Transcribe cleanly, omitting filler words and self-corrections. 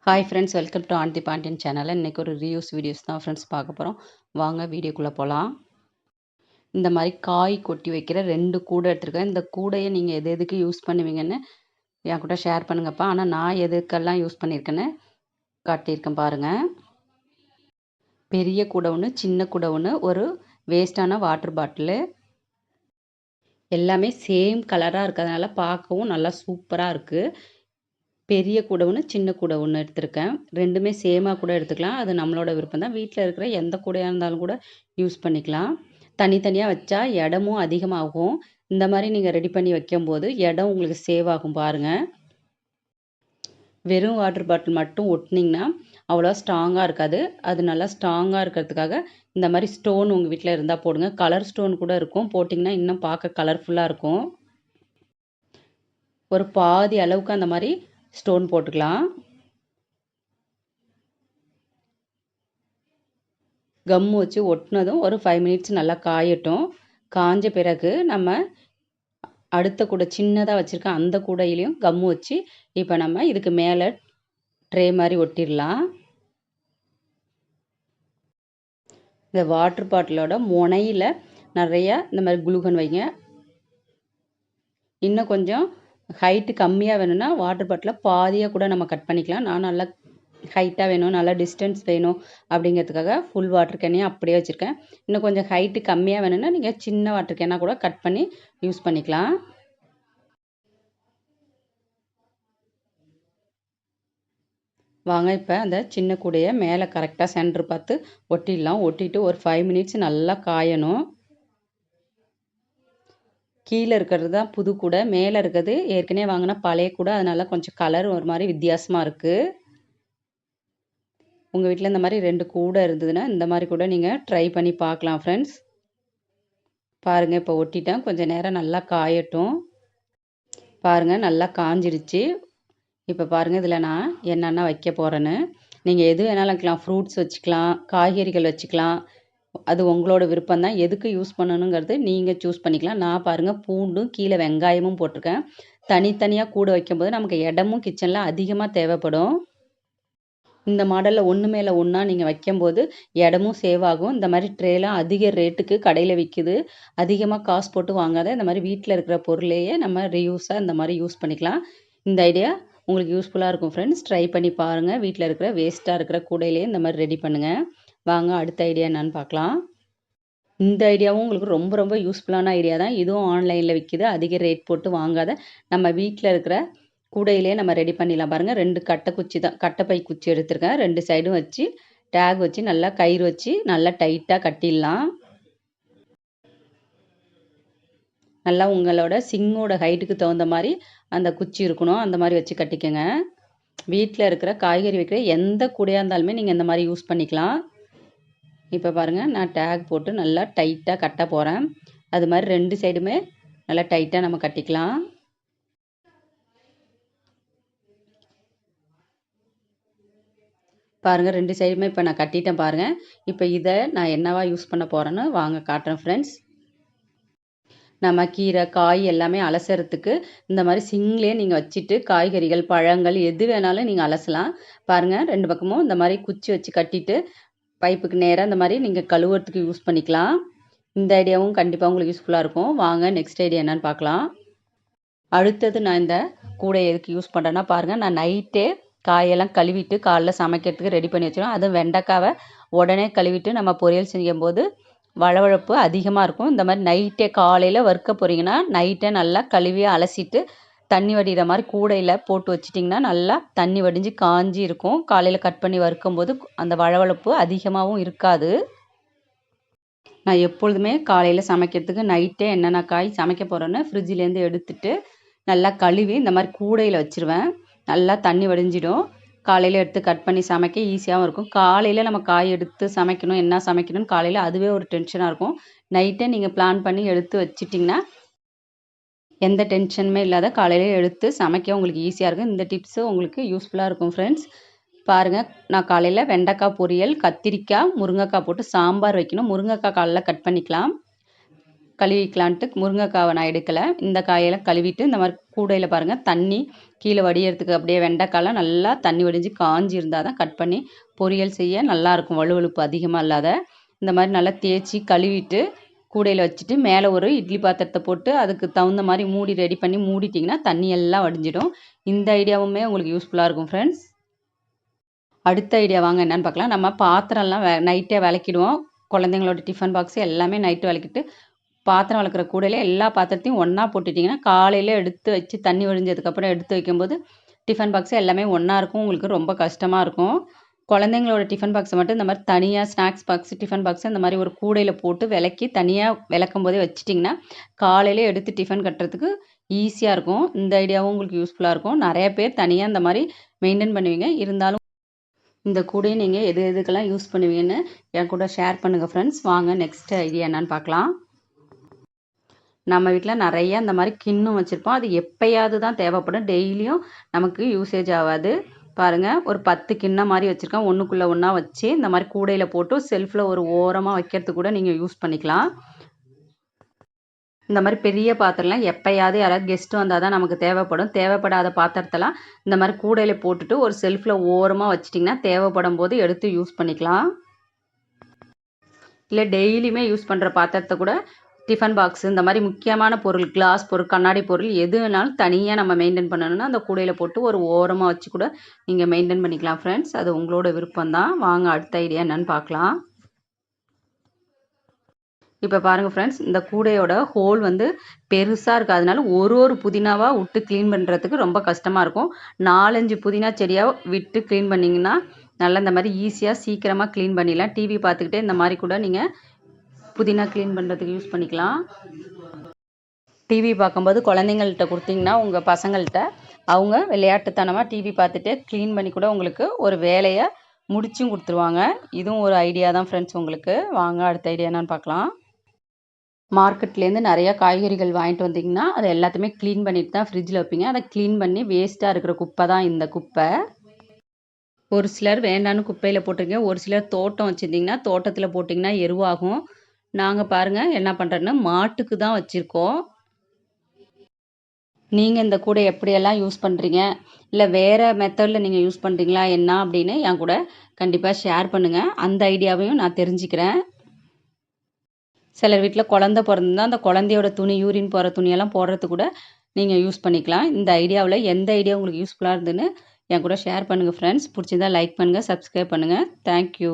Hi friends, welcome to Aandi Pandian channel. இன்றைக்கி ஒரு reviews videos தான் ஃப்ரெண்ட்ஸ் பார்க்க போகிறோம். வாங்க வீடியோக்குள்ளே போகலாம். இந்த மாதிரி காய் கொட்டி வைக்கிற 2 கூடை எடுத்துருக்கேன். இந்த கூடையை நீங்கள் எதுக்கு யூஸ் பண்ணுவீங்கன்னு என் கூட ஷேர் பண்ணுங்கப்பா. ஆனால் நான் எதுக்கெல்லாம் யூஸ் பண்ணியிருக்கேன்னு காட்டியிருக்கேன் பாருங்கள். பெரிய கூடை ஒன்று, சின்ன கூடை ஒன்று, ஒரு வேஸ்டான வாட்டர் பாட்டிலு, எல்லாமே சேம் கலராக இருக்கிறதுனால பார்க்கவும் நல்லா சூப்பராக இருக்குது. பெரிய கூடை ஒன்று, சின்ன கூடை ஒன்று எடுத்திருக்கேன். 2மே சேமாக கூட எடுத்துக்கலாம். அது நம்மளோட விருப்பம் தான். வீட்டில் இருக்கிற எந்த கூடையாக இருந்தாலும் கூட யூஸ் பண்ணிக்கலாம். தனித்தனியாக வச்சா இடமும் அதிகமாகும். இந்த மாதிரி நீங்கள் ரெடி பண்ணி வைக்கும்போது இடம் உங்களுக்கு சேவ் ஆகும் பாருங்கள். வெறும் வாட்டர் பாட்டில் மட்டும் ஒட்டினீங்கன்னா அவ்வளோ ஸ்ட்ராங்காக இருக்காது. அது நல்லா ஸ்ட்ராங்காக இருக்கிறதுக்காக இந்த மாதிரி ஸ்டோன் உங்கள் வீட்டில் இருந்தால் போடுங்க. கலர் ஸ்டோன் கூட இருக்கும். போட்டிங்கன்னா இன்னும் பார்க்க கலர்ஃபுல்லாக இருக்கும். ஒரு பாதி அளவுக்கு அந்த மாதிரி ஸ்டோன் போட்டுக்கலாம். கம்மு வச்சு ஒட்டினதும் ஒரு 5 மினிட்ஸ் நல்லா காயட்டும். காஞ்ச பிறகு நம்ம அடுத்த கூடை சின்னதாக வச்சுருக்க அந்த கூடையிலையும் கம்மு வச்சு இப்போ நம்ம இதுக்கு மேலே ட்ரே மாதிரி ஒட்டிடலாம். இந்த வாட்டர் பாட்டிலோட முனையில் நிறையா இந்த மாதிரி குளுகன் வைங்க. இன்னும் கொஞ்சம் ஹைட்டு கம்மியாக வேணும்னா வாட்டர் பாட்டிலை பாதியாக கூட நம்ம கட் பண்ணிக்கலாம். நான் நல்லா ஹைட்டாக வேணும், நல்லா டிஸ்டன்ஸ் வேணும் அப்படிங்கிறதுக்காக ஃபுல் வாட்டர் கேனையும் அப்படியே வச்சுருக்கேன். இன்னும் கொஞ்சம் ஹைட்டு கம்மியாக வேணும்னா நீங்கள் சின்ன வாட்டர் கேனாக கூட கட் பண்ணி யூஸ் பண்ணிக்கலாம். வாங்க இப்போ அந்த சின்ன கூடையை மேலே கரெக்டாக சென்டர் பார்த்து ஒட்டிடலாம். ஒட்டிட்டு ஒரு 5 மினிட்ஸ் நல்லா காயணும். கீழே இருக்கிறது தான் புது கூடை, மேலே இருக்கிறது ஏற்கனவே வாங்கினா பழைய கூடை. அதனால கொஞ்சம் கலர் ஒரு மாதிரி வித்தியாசமாக இருக்குது. உங்கள் வீட்டில் இந்த மாதிரி 2 கூடை இருந்ததுன்னா இந்த மாதிரி கூட நீங்கள் ட்ரை பண்ணி பார்க்கலாம் ஃப்ரெண்ட்ஸ். பாருங்கள், இப்போ ஒட்டிட்டேன். கொஞ்சம் நேரம் நல்லா காயட்டும். பாருங்கள், நல்லா காஞ்சிடுச்சு. இப்போ பாருங்கள், இதில் நான் என்னென்ன வைக்க போகிறேன்னு. நீங்கள் எது வேணாலும் வைக்கலாம். ஃப்ரூட்ஸ் வச்சுக்கலாம், காய்கறிகள் வச்சுக்கலாம். அது உங்களோட விருப்பம் தான். எதுக்கு யூஸ் பண்ணணுங்கிறது நீங்கள் சூஸ் பண்ணிக்கலாம். நான் பாருங்கள், பூண்டும் கீழே வெங்காயமும் போட்டிருக்கேன். தனித்தனியாக கூடை வைக்கும்போது நமக்கு இடமும் கிச்சனில் அதிகமாக தேவைப்படும். இந்த மாடலில் ஒன்று மேலே ஒன்றா நீங்கள் வைக்கும்போது இடமும் சேவ் ஆகும். இந்த மாதிரி ட்ரேலாம் அதிக ரேட்டுக்கு கடையில் விற்கிது. அதிகமாக காசு போட்டு வாங்காத இந்த மாதிரி வீட்டில் இருக்கிற பொருளையே நம்ம ரீயூஸாக இந்த மாதிரி யூஸ் பண்ணிக்கலாம். இந்த ஐடியா உங்களுக்கு யூஸ்ஃபுல்லாக இருக்கும் ஃப்ரெண்ட்ஸ். ட்ரை பண்ணி பாருங்கள். வீட்டில் இருக்கிற வேஸ்ட்டாக இருக்கிற கூடையிலே இந்த மாதிரி ரெடி பண்ணுங்கள். வாங்க அடுத்த ஐடியா என்னன்னு பார்க்கலாம். இந்த ஐடியாவும் உங்களுக்கு ரொம்ப ரொம்ப யூஸ்ஃபுல்லான ஐடியா தான். இதுவும் ஆன்லைனில் விற்கிது. அதிக ரேட் போட்டு வாங்காத நம்ம வீட்டில் இருக்கிற கூடையிலே நம்ம ரெடி பண்ணிடலாம். பாருங்கள், 2 கட்டை குச்சி தான், கட்டைப்பை குச்சி எடுத்துருக்கேன். 2 சைடும் வச்சு டேக் வச்சு நல்லா கயிறு வச்சு நல்லா டைட்டாக கட்டிடலாம். நல்லா உங்களோட சிங்கோட ஹைட்டுக்கு தகுந்த மாதிரி அந்த குச்சி இருக்கணும். அந்த மாதிரி வச்சு கட்டிக்கோங்க. வீட்டில் இருக்கிற காய்கறி வைக்கிற எந்த கூடையாக இருந்தாலுமே நீங்கள் இந்த மாதிரி யூஸ் பண்ணிக்கலாம். இப்போ பாருங்கள், நான் டேக் போட்டு நல்லா டைட்டாக கட்ட போகிறேன். அது மாதிரி 2 சைடுமே நல்லா டைட்டாக நம்ம கட்டிக்கலாம். பாருங்கள், 2 சைடுமே இப்போ நான் கட்டிட்டேன் பாருங்கள். இப்போ இதை நான் என்னவா யூஸ் பண்ண போகிறேன்னு வாங்க காட்டுறேன் ஃப்ரெண்ட்ஸ். நம்ம கீரை காய் எல்லாமே அலசுறதுக்கு இந்த மாதிரி சிங்லேயே நீங்கள் வச்சுட்டு காய்கறிகள் பழங்கள் எது வேணாலும் நீங்கள் அலசலாம். பாருங்கள், 2 பக்கமும் இந்த மாதிரி குச்சி வச்சு கட்டிட்டு பைப்புக்கு நேராக இந்த மாதிரி நீங்கள் கழுவுறதுக்கு யூஸ் பண்ணிக்கலாம். இந்த ஐடியாவும் கண்டிப்பாக உங்களுக்கு யூஸ்ஃபுல்லாக இருக்கும். வாங்க நெக்ஸ்ட் ஐடியா என்னன்னு பார்க்கலாம். அடுத்தது நான் இந்த கூடை எதுக்கு யூஸ் பண்ணுறேன்னா பாருங்கள், நான் நைட்டே காயெல்லாம் கழுவிட்டு காலைல சமைக்கிறதுக்கு ரெடி பண்ணி வச்சிடும். அதுவும் வெண்டைக்காவை உடனே கழுவிட்டு நம்ம பொரியல் செய்யும்போது வளவளப்பு அதிகமாக இருக்கும். இந்த மாதிரி நைட்டே காலையில் வறுக்க போகிறீங்கன்னா நைட்டே நல்லா கழுவி அலசிட்டு தண்ணி வடிகிற மாதிரி கூடையில் போட்டு வச்சிட்டிங்கன்னா நல்லா தண்ணி வடிஞ்சு காஞ்சி இருக்கும். காலையில் கட் பண்ணி வறுக்கும்போது அந்த வளவளப்பு அதிகமாகவும் இருக்காது. நான் எப்பொழுதுமே காலையில் சமைக்கிறதுக்கு நைட்டே என்னென்ன காய் சமைக்க போகிறேன்னு ஃப்ரிட்ஜிலேருந்து எடுத்துட்டு நல்லா கழுவி இந்த மாதிரி கூடையில் வச்சுருவேன். நல்லா தண்ணி வடிஞ்சிடும். காலையில் எடுத்து கட் பண்ணி சமைக்க ஈஸியாகவும் இருக்கும். காலையில் நம்ம காய் எடுத்து சமைக்கணும், என்ன சமைக்கணும்னு காலையில் அதுவே ஒரு டென்ஷனாக இருக்கும். நைட்டே நீங்கள் பிளான் பண்ணி எடுத்து வச்சிட்டிங்கன்னா எந்த டென்ஷனுமே இல்லாத காலையில் எடுத்து சமைக்க உங்களுக்கு ஈஸியாக இருக்கும். இந்த டிப்ஸு உங்களுக்கு யூஸ்ஃபுல்லாக இருக்கும் ஃப்ரெண்ட்ஸ். பாருங்கள், நான் காலையில் வெண்டைக்காய் பொரியல், கத்திரிக்காய், முருங்கைக்காய் போட்டு சாம்பார் வைக்கணும். முருங்கைக்காய் காலைல கட் பண்ணிக்கலாம். கழுவிக்கலான்ட்டு முருங்கைக்காவை நான் எடுக்கலை. இந்த காயெல்லாம் கழுவிட்டு இந்த மாதிரி கூடையில் பாருங்கள் தண்ணி கீழே வடியறதுக்கு அப்படியே வெண்டைக்காய்லாம் நல்லா தண்ணி வடிஞ்சு காஞ்சி இருந்தால் தான் கட் பண்ணி பொரியல் செய்ய நல்லாயிருக்கும், வழுவழுப்பு அதிகமாக இல்லாத. இந்த மாதிரி நல்லா தேய்ச்சி கழுவிட்டு கூடையில் வச்சுட்டு மேலே ஒரு இட்லி பாத்திரத்தை போட்டு அதுக்கு தகுந்த மாதிரி மூடி ரெடி பண்ணி மூடிட்டிங்கன்னா தண்ணி எல்லாம் வடிஞ்சிடும். இந்த ஐடியாவுமே உங்களுக்கு யூஸ்ஃபுல்லாக இருக்கும் ஃப்ரெண்ட்ஸ். அடுத்த ஐடியா வாங்க என்னென்னு பார்க்கலாம். நம்ம பாத்திரம்லாம் நைட்டே விளக்கிடுவோம். குழந்தைங்களோட டிஃபன் பாக்ஸு எல்லாமே நைட்டு விளக்கிட்டு பாத்திரம் வளர்க்குற கூடையில் எல்லா பாத்திரத்தையும் ஒன்றா போட்டுட்டிங்கன்னா காலையில் எடுத்து வச்சு தண்ணி ஒழிஞ்சதுக்கப்புறம் எடுத்து வைக்கும்போது டிஃபன் பாக்ஸு எல்லாமே ஒன்றா இருக்கும். உங்களுக்கு ரொம்ப கஷ்டமாக இருக்கும். குழந்தைங்களோட டிஃபன் பாக்ஸை மட்டும் இந்த மாதிரி தனியாக ஸ்நாக்ஸ் பாக்ஸு டிஃபன் பாக்ஸு இந்த மாதிரி ஒரு கூடையில் போட்டு விளக்கி தனியாக விளக்கும் போதே வச்சிட்டிங்கன்னா காலையில் எடுத்து டிஃபன் கட்டுறதுக்கு ஈஸியாக இருக்கும். இந்த ஐடியாவும் உங்களுக்கு யூஸ்ஃபுல்லாக இருக்கும். நிறைய பேர் தனியாக இந்த மாதிரி மெயின்டைன் பண்ணுவீங்க. இருந்தாலும் இந்த கூடையை நீங்கள் எது எதுக்கெல்லாம் யூஸ் பண்ணுவீங்கன்னு என் கூட ஷேர் பண்ணுங்கள் ஃப்ரெண்ட்ஸ். வாங்க நெக்ஸ்ட் ஐடியா என்னன்னு பார்க்கலாம். நம்ம வீட்டில் நிறைய இந்த மாதிரி கிண்ணம் வச்சுருப்போம். அது எப்போயாவது தான் தேவைப்படும், டெய்லியும் நமக்கு யூசேஜ் ஆகாது. பாருங்கள், ஒரு 10 கிண்ணம் மாதிரி வச்சுருக்கேன். ஒன்றுக்குள்ளே ஒன்றா வச்சு இந்த மாதிரி கூடையில் போட்டு செல்ஃபில் ஒரு ஓரமாக வைக்கிறதுக்கு கூட நீங்கள் யூஸ் பண்ணிக்கலாம். இந்த மாதிரி பெரிய பாத்திரம்லாம் எப்போயாவது யாராவது கெஸ்ட்டு வந்தால் தான் நமக்கு தேவைப்படும். தேவைப்படாத பாத்திரத்தெல்லாம் இந்த மாதிரி கூடையில் போட்டுட்டு ஒரு செல்ஃபில் ஓரமாக வச்சிட்டிங்கன்னா தேவைப்படும் போது எடுத்து யூஸ் பண்ணிக்கலாம். இல்லை டெய்லியுமே யூஸ் பண்ணுற பாத்திரத்தை கூட டிஃபன் பாக்ஸு இந்த மாதிரி முக்கியமான பொருள், கிளாஸ் பொருள், கண்ணாடி பொருள் எது வேணாலும் தனியாக நம்ம மெயின்டைன் பண்ணணும்னா அந்த கூடையில் போட்டு ஒரு ஓரமாக வச்சு கூட நீங்கள் மெயின்டைன் பண்ணிக்கலாம் ஃப்ரெண்ட்ஸ். அது உங்களோட விருப்பம்தான். வாங்க அடுத்த ஐடியா என்னன்னு பார்க்கலாம். இப்போ பாருங்கள் ஃப்ரெண்ட்ஸ், இந்த கூடையோட ஹோல் வந்து பெருசாக இருக்குது. அதனால ஒரு புதினாவாக விட்டு க்ளீன் பண்ணுறதுக்கு ரொம்ப கஷ்டமாக இருக்கும். 4-5 புதினா செடியாக விட்டு க்ளீன் பண்ணிங்கன்னா நல்லா இந்த மாதிரி ஈஸியாக சீக்கிரமாக க்ளீன் பண்ணிடலாம். டிவி பார்த்துக்கிட்டே இந்த மாதிரி கூட நீங்கள் புதினா க்ளீன் பண்ணுறதுக்கு யூஸ் பண்ணிக்கலாம். டிவி பார்க்கும்போது குழந்தைங்கள்ட்ட கொடுத்தீங்கன்னா உங்கள் பசங்கள்கிட்ட அவங்க விளையாட்டுத்தனமாக டிவி பார்த்துட்டு க்ளீன் பண்ணி கூட உங்களுக்கு ஒரு வேலையை முடிச்சும் கொடுத்துருவாங்க. இதுவும் ஒரு ஐடியா தான் ஃப்ரெண்ட்ஸ் உங்களுக்கு. வாங்க அடுத்த ஐடியா என்னன்னு பார்க்கலாம். மார்க்கெட்லேருந்து நிறையா காய்கறிகள் வாங்கிட்டு வந்தீங்கன்னா அதை எல்லாத்தையுமே க்ளீன் பண்ணிட்டு தான் ஃப்ரிட்ஜில் வைப்பீங்க. அதை க்ளீன் பண்ணி வேஸ்ட்டாக இருக்கிற குப்பை தான் இந்த குப்பை. ஒரு சிலர் வேண்டான்னு குப்பையில் போட்டிருக்கீங்க. ஒரு சிலர் தோட்டம் வச்சுருந்தீங்கன்னா தோட்டத்தில் போட்டிங்கன்னா எருவாகும். நாங்கள் பாருங்கள் என்ன பண்ணுறோன்னா மாட்டுக்கு தான் வச்சுருக்கோம். நீங்கள் இந்த கூடை எப்படியெல்லாம் யூஸ் பண்ணுறீங்க, இல்லை வேறு மெத்தடில் நீங்கள் யூஸ் பண்ணுறீங்களா என்ன அப்படின்னு என் கூட கண்டிப்பாக ஷேர் பண்ணுங்கள். அந்த ஐடியாவையும் நான் தெரிஞ்சுக்கிறேன். சிலர் வீட்டில் குழந்தை பிறந்திருந்தால் அந்த குழந்தையோட துணி, யூரின் போகிற துணியெல்லாம் போடுறது கூட நீங்கள் யூஸ் பண்ணிக்கலாம். இந்த ஐடியாவில் எந்த ஐடியா உங்களுக்கு யூஸ்ஃபுல்லாக இருந்துன்னு என் கூட ஷேர் பண்ணுங்கள் ஃப்ரெண்ட்ஸ். பிடிச்சிருந்தா லைக் பண்ணுங்கள், சப்ஸ்கிரைப் பண்ணுங்கள். தேங்க்யூ.